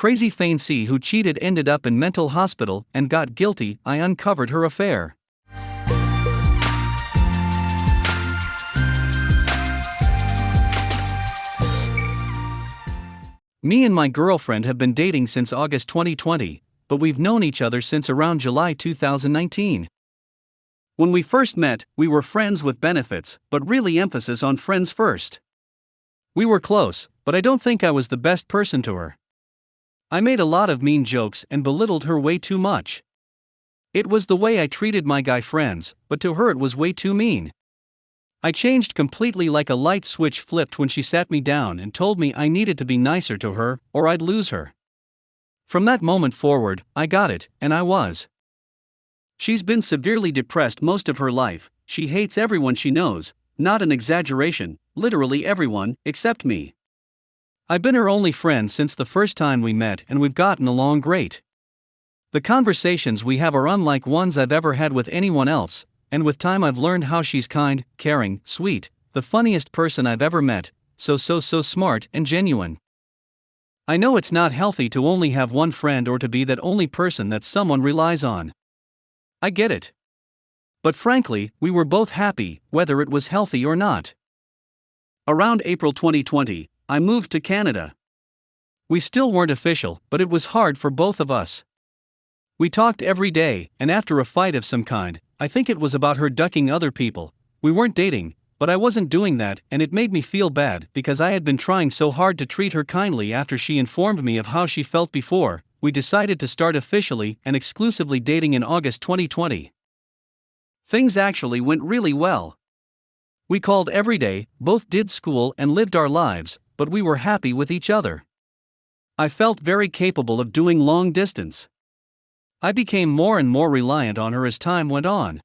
crazy Faincee who cheated ended up in mental hospital and got guilty. I uncovered her affair. Me and my girlfriend have been dating since August 2020, but we've known each other since around July 2019. When we first met, we were friends with benefits, but really emphasis on friends first. We were close, but I don't think I was the best person to her. I made a lot of mean jokes and belittled her way too much. It was the way I treated my guy friends, but to her it was way too mean. I changed completely, like a light switch flipped when she sat me down and told me I needed to be nicer to her, or I'd lose her. From that moment forward, I got it, and I was. She's been severely depressed most of her life. She hates everyone she knows, not an exaggeration, literally everyone, except me. I've been her only friend since the first time we met, and we've gotten along great. The conversations we have are unlike ones I've ever had with anyone else, and with time I've learned how she's kind, caring, sweet, the funniest person I've ever met, so smart and genuine. I know it's not healthy to only have one friend or to be that only person that someone relies on. I get it. But frankly, we were both happy, whether it was healthy or not. Around April 2020, I moved to Canada. We still weren't official, but it was hard for both of us. We talked every day, and after a fight of some kind, I think it was about her ducking other people, we weren't dating, but I wasn't doing that, and it made me feel bad because I had been trying so hard to treat her kindly. After she informed me of how she felt before, we decided to start officially and exclusively dating in August 2020. Things actually went really well. We called every day, both did school and lived our lives, but we were happy with each other. I felt very capable of doing long distance. I became more and more reliant on her as time went on.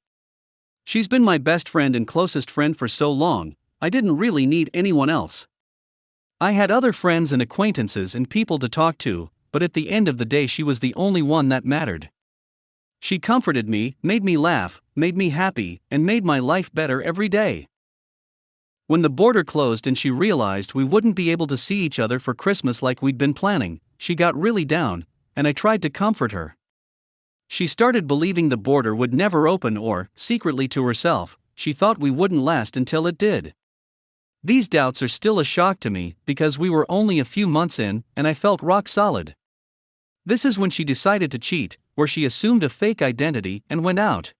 She's been my best friend and closest friend for so long, I didn't really need anyone else. I had other friends and acquaintances and people to talk to, but at the end of the day she was the only one that mattered. She comforted me, made me laugh, made me happy, and made my life better every day. When the border closed and she realized we wouldn't be able to see each other for Christmas like we'd been planning, she got really down, and I tried to comfort her. She started believing the border would never open, or, secretly to herself, she thought we wouldn't last until it did. These doubts are still a shock to me because we were only a few months in and I felt rock solid. This is when she decided to cheat, where she assumed a fake identity and went out.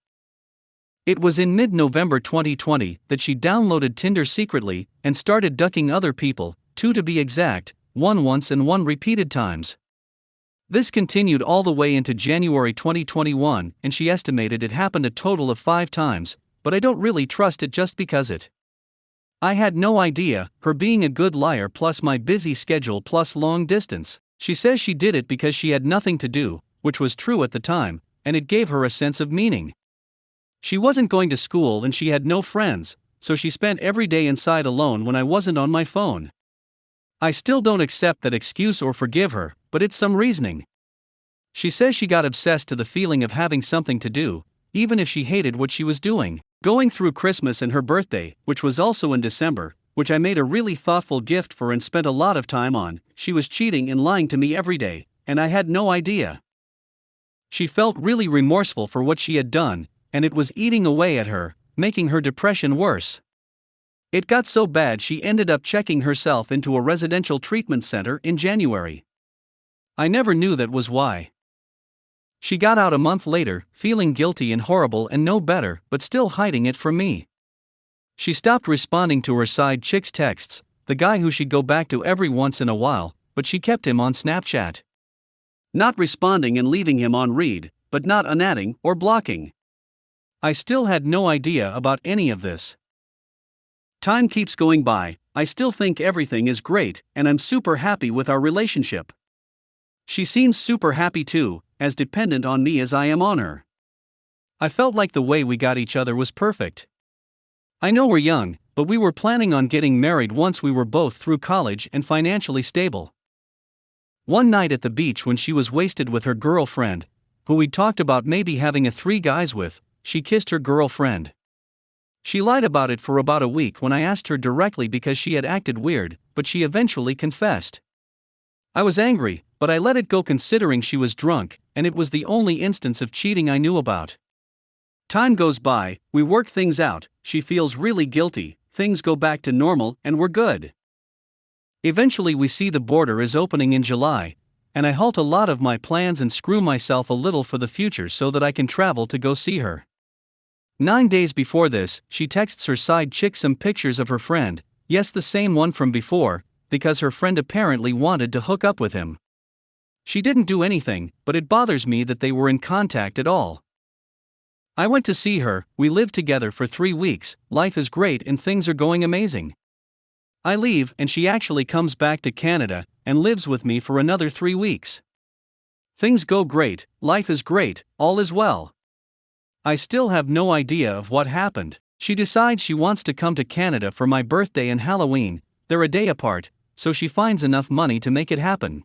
It was in mid-November 2020 that she downloaded Tinder secretly and started ducking other people, 2 to be exact, one once and one repeated times. This continued all the way into January 2021, and she estimated it happened a total of 5 times, but I don't really trust it just because I had no idea, her being a good liar plus my busy schedule plus long distance. She says she did it because she had nothing to do, which was true at the time, and it gave her a sense of meaning. She wasn't going to school and she had no friends, so she spent every day inside alone when I wasn't on my phone. I still don't accept that excuse or forgive her, but it's some reasoning. She says she got obsessed to the feeling of having something to do, even if she hated what she was doing. Going through Christmas and her birthday, which was also in December, which I made a really thoughtful gift for and spent a lot of time on, she was cheating and lying to me every day, and I had no idea. She felt really remorseful for what she had done, and it was eating away at her, making her depression worse. It got so bad she ended up checking herself into a residential treatment center in January. I never knew that was why. She got out a month later, feeling guilty and horrible and no better, but still hiding it from me. She stopped responding to her side chick's texts, the guy who she'd go back to every once in a while, but she kept him on Snapchat. Not responding and leaving him on read, but not unadding or blocking. I still had no idea about any of this. Time keeps going by, I still think everything is great, and I'm super happy with our relationship. She seems super happy too, as dependent on me as I am on her. I felt like the way we got each other was perfect. I know we're young, but we were planning on getting married once we were both through college and financially stable. One night at the beach when she was wasted with her girlfriend, who we'd talked about maybe having a 3 guys with, she kissed her girlfriend. She lied about it for about a week when I asked her directly because she had acted weird, but she eventually confessed. I was angry, but I let it go considering she was drunk, and it was the only instance of cheating I knew about. Time goes by, we work things out, she feels really guilty, things go back to normal, and we're good. Eventually we see the border is opening in July, and I halt a lot of my plans and screw myself a little for the future so that I can travel to go see her. 9 days before this, she texts her side chick some pictures of her friend, yes, the same one from before, because her friend apparently wanted to hook up with him. She didn't do anything, but it bothers me that they were in contact at all. I went to see her, we lived together for 3 weeks, life is great and things are going amazing. I leave and she actually comes back to Canada and lives with me for another 3 weeks. Things go great, life is great, all is well. I still have no idea of what happened. She decides she wants to come to Canada for my birthday and Halloween, they're a day apart, so she finds enough money to make it happen.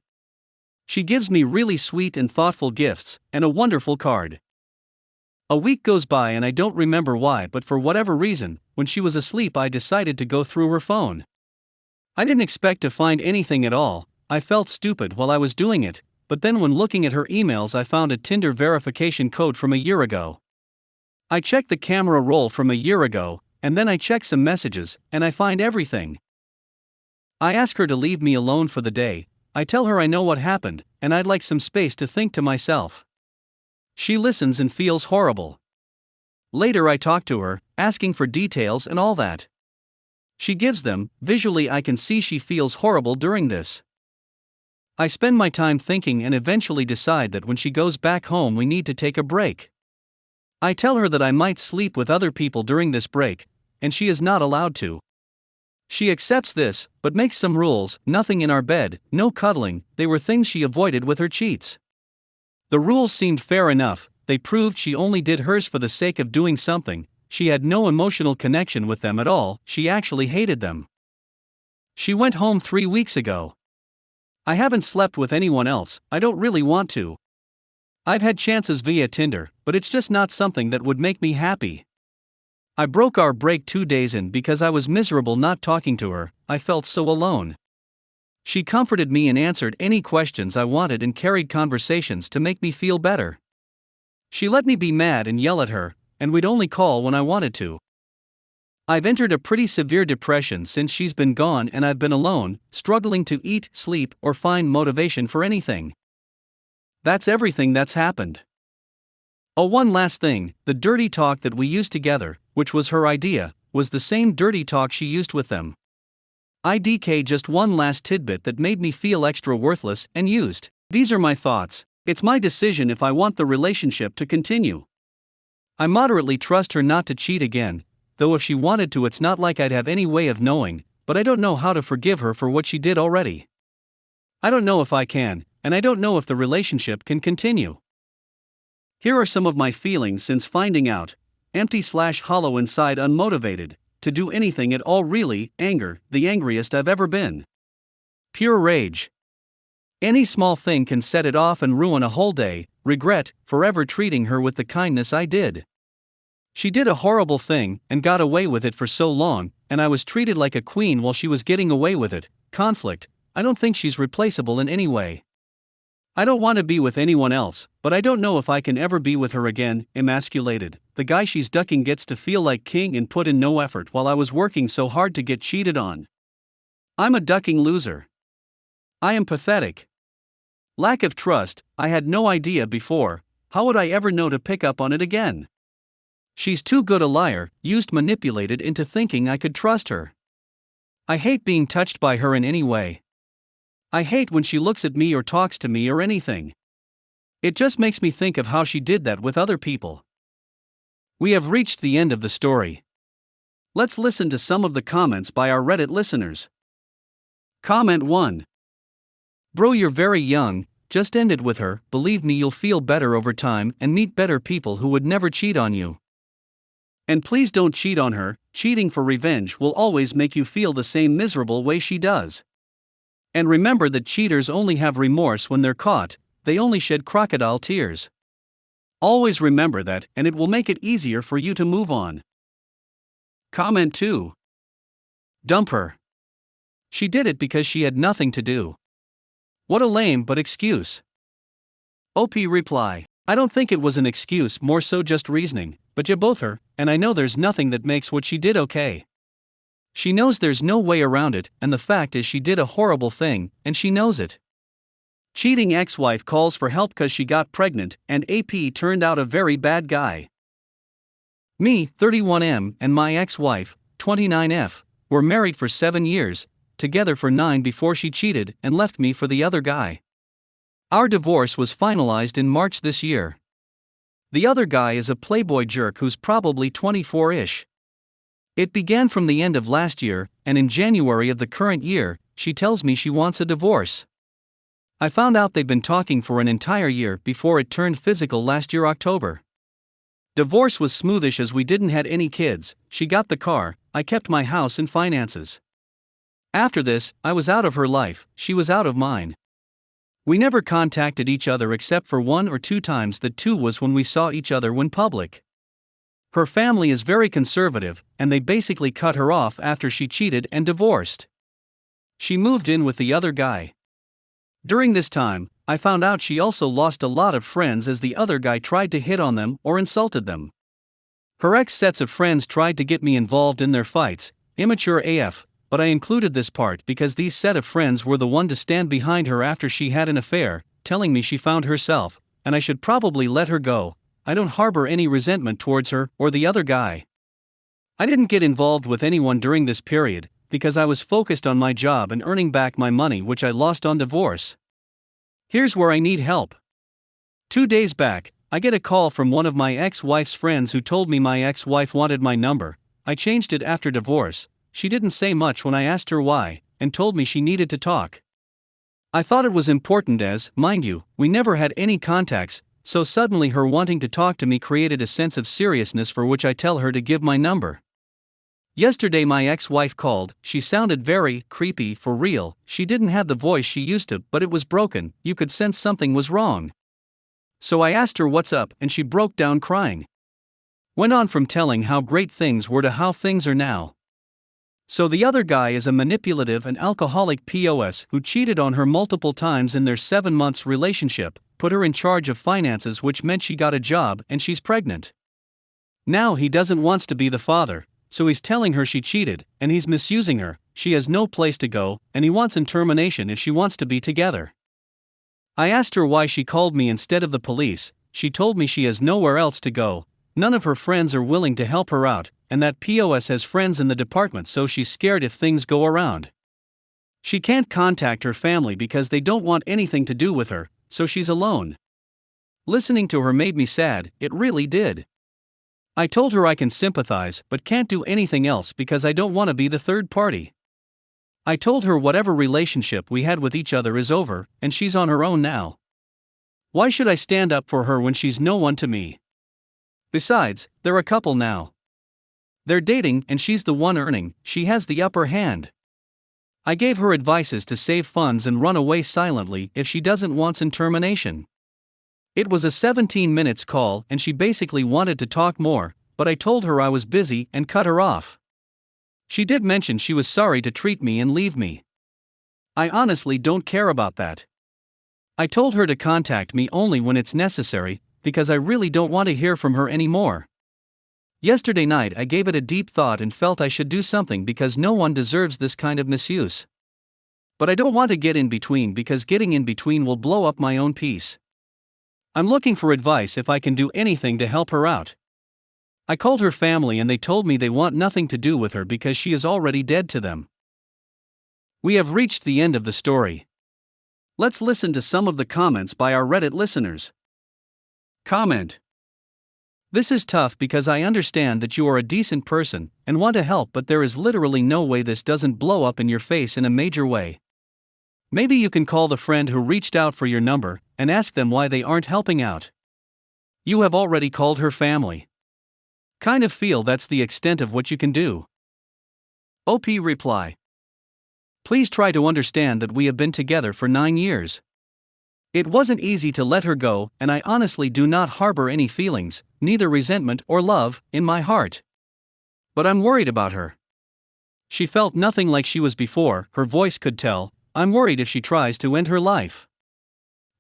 She gives me really sweet and thoughtful gifts, and a wonderful card. A week goes by and I don't remember why, but for whatever reason, when she was asleep I decided to go through her phone. I didn't expect to find anything at all, I felt stupid while I was doing it, but then when looking at her emails I found a Tinder verification code from a year ago. I checked the camera roll from a year ago, and then I check some messages, and I find everything. I ask her to leave me alone for the day, I tell her I know what happened, and I'd like some space to think to myself. She listens and feels horrible. Later I talk to her, asking for details and all that. She gives them, visually I can see she feels horrible during this. I spend my time thinking and eventually decide that when she goes back home we need to take a break. I tell her that I might sleep with other people during this break, and she is not allowed to. She accepts this, but makes some rules, nothing in our bed, no cuddling, they were things she avoided with her cheats. The rules seemed fair enough, they proved she only did hers for the sake of doing something, she had no emotional connection with them at all, she actually hated them. She went home 3 weeks ago. I haven't slept with anyone else, I don't really want to. I've had chances via Tinder, but it's just not something that would make me happy. I broke our break 2 days in because I was miserable not talking to her, I felt so alone. She comforted me and answered any questions I wanted and carried conversations to make me feel better. She let me be mad and yell at her, and we'd only call when I wanted to. I've entered a pretty severe depression since she's been gone and I've been alone, struggling to eat, sleep, or find motivation for anything. That's everything that's happened. Oh, one last thing, the dirty talk that we used together, which was her idea, was the same dirty talk she used with them. IDK, just one last tidbit that made me feel extra worthless and used. These are my thoughts. It's my decision if I want the relationship to continue. I moderately trust her not to cheat again, though if she wanted to it's not like I'd have any way of knowing, but I don't know how to forgive her for what she did already. I don't know if I can, and I don't know if the relationship can continue. Here are some of my feelings since finding out, empty/hollow inside, unmotivated to do anything at all, really, anger, the angriest I've ever been. Pure rage. Any small thing can set it off and ruin a whole day, regret, forever treating her with the kindness I did. She did a horrible thing, and got away with it for so long, and I was treated like a queen while she was getting away with it. Conflict, I don't think she's replaceable in any way. I don't want to be with anyone else, but I don't know if I can ever be with her again. Emasculated, the guy she's ducking gets to feel like king and put in no effort while I was working so hard to get cheated on. I'm a ducking loser. I am pathetic. Lack of trust, I had no idea before, how would I ever know to pick up on it again? She's too good a liar, manipulated into thinking I could trust her. I hate being touched by her in any way. I hate when she looks at me or talks to me or anything. It just makes me think of how she did that with other people. We have reached the end of the story. Let's listen to some of the comments by our Reddit listeners. Comment 1. Bro, you're very young, just ended with her, believe me you'll feel better over time and meet better people who would never cheat on you. And please don't cheat on her, cheating for revenge will always make you feel the same miserable way she does. And remember that cheaters only have remorse when they're caught, they only shed crocodile tears. Always remember that, and it will make it easier for you to move on. Comment 2. Dump her. She did it because she had nothing to do. What a lame but excuse. OP reply. I don't think it was an excuse, more so just reasoning, but you both her, and I know there's nothing that makes what she did okay. She knows there's no way around it, and the fact is she did a horrible thing, and she knows it. Cheating ex-wife calls for help cause she got pregnant, and AP turned out a very bad guy. Me, 31M, and my ex-wife, 29F, were married for 7 years, together for 9 before she cheated and left me for the other guy. Our divorce was finalized in March this year. The other guy is a playboy jerk who's probably 24-ish. It began from the end of last year, and in January of the current year, she tells me she wants a divorce. I found out they'd been talking for an entire year before it turned physical last year October. Divorce was smoothish as we didn't had any kids, she got the car, I kept my house and finances. After this, I was out of her life, she was out of mine. We never contacted each other except for 1 or 2 times, that too was when we saw each other when public. Her family is very conservative, and they basically cut her off after she cheated and divorced. She moved in with the other guy. During this time, I found out she also lost a lot of friends as the other guy tried to hit on them or insulted them. Her ex-sets of friends tried to get me involved in their fights, immature AF, but I included this part because these set of friends were the one to stand behind her after she had an affair, telling me she found herself, and I should probably let her go. I don't harbor any resentment towards her or the other guy. I didn't get involved with anyone during this period, because I was focused on my job and earning back my money which I lost on divorce. Here's where I need help. 2 days back, I get a call from one of my ex-wife's friends who told me my ex-wife wanted my number. I changed it after divorce. She didn't say much when I asked her why, and told me she needed to talk. I thought it was important as, mind you, we never had any contacts, so suddenly her wanting to talk to me created a sense of seriousness for which I tell her to give my number. Yesterday my ex-wife called, she sounded very creepy for real, she didn't have the voice she used to but it was broken, you could sense something was wrong. So I asked her what's up and she broke down crying. Went on from telling how great things were to how things are now. So the other guy is a manipulative and alcoholic POS who cheated on her multiple times in their 7 months relationship, put her in charge of finances which meant she got a job and she's pregnant. Now he doesn't want to be the father. So he's telling her she cheated, and he's misusing her, she has no place to go, and he wants in termination if she wants to be together. I asked her why she called me instead of the police. She told me she has nowhere else to go, none of her friends are willing to help her out, and that POS has friends in the department so she's scared if things go around. She can't contact her family because they don't want anything to do with her, so she's alone. Listening to her made me sad, it really did. I told her I can sympathize but can't do anything else because I don't want to be the third party. I told her whatever relationship we had with each other is over, and she's on her own now. Why should I stand up for her when she's no one to me? Besides, they're a couple now. They're dating and she's the one earning, she has the upper hand. I gave her advices to save funds and run away silently if she doesn't want in termination. It was a 17 minutes call and she basically wanted to talk more, but I told her I was busy and cut her off. She did mention she was sorry to treat me and leave me. I honestly don't care about that. I told her to contact me only when it's necessary, because I really don't want to hear from her anymore. Yesterday night I gave it a deep thought and felt I should do something because no one deserves this kind of misuse. But I don't want to get in between because getting in between will blow up my own peace. I'm looking for advice if I can do anything to help her out. I called her family and they told me they want nothing to do with her because she is already dead to them. We have reached the end of the story. Let's listen to some of the comments by our Reddit listeners. Comment: This is tough because I understand that you are a decent person and want to help, but there is literally no way this doesn't blow up in your face in a major way. Maybe you can call the friend who reached out for your number and ask them why they aren't helping out. You have already called her family. Kind of feel that's the extent of what you can do. OP reply: Please try to understand that we have been together for 9 years. It wasn't easy to let her go, and I honestly do not harbor any feelings, neither resentment or love, in my heart. But I'm worried about her. She felt nothing like she was before, her voice could tell, I'm worried if she tries to end her life.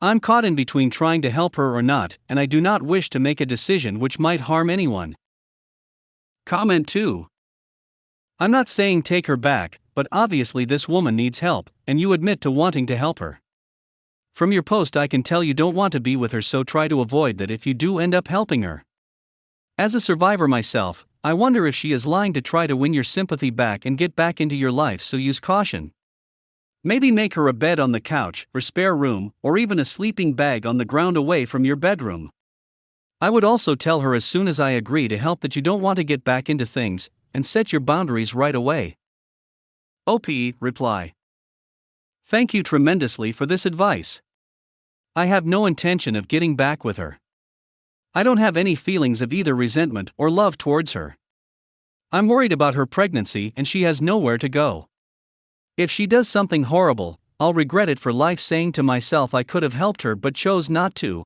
I'm caught in between trying to help her or not, and I do not wish to make a decision which might harm anyone. Comment 2. I'm not saying take her back, but obviously this woman needs help, and you admit to wanting to help her. From your post I can tell you don't want to be with her, so try to avoid that if you do end up helping her. As a survivor myself, I wonder if she is lying to try to win your sympathy back and get back into your life, so use caution. Maybe make her a bed on the couch, or spare room, or even a sleeping bag on the ground away from your bedroom. I would also tell her as soon as I agree to help that you don't want to get back into things, and set your boundaries right away. OP, reply. Thank you tremendously for this advice. I have no intention of getting back with her. I don't have any feelings of either resentment or love towards her. I'm worried about her pregnancy and she has nowhere to go. If she does something horrible, I'll regret it for life, saying to myself I could have helped her but chose not to,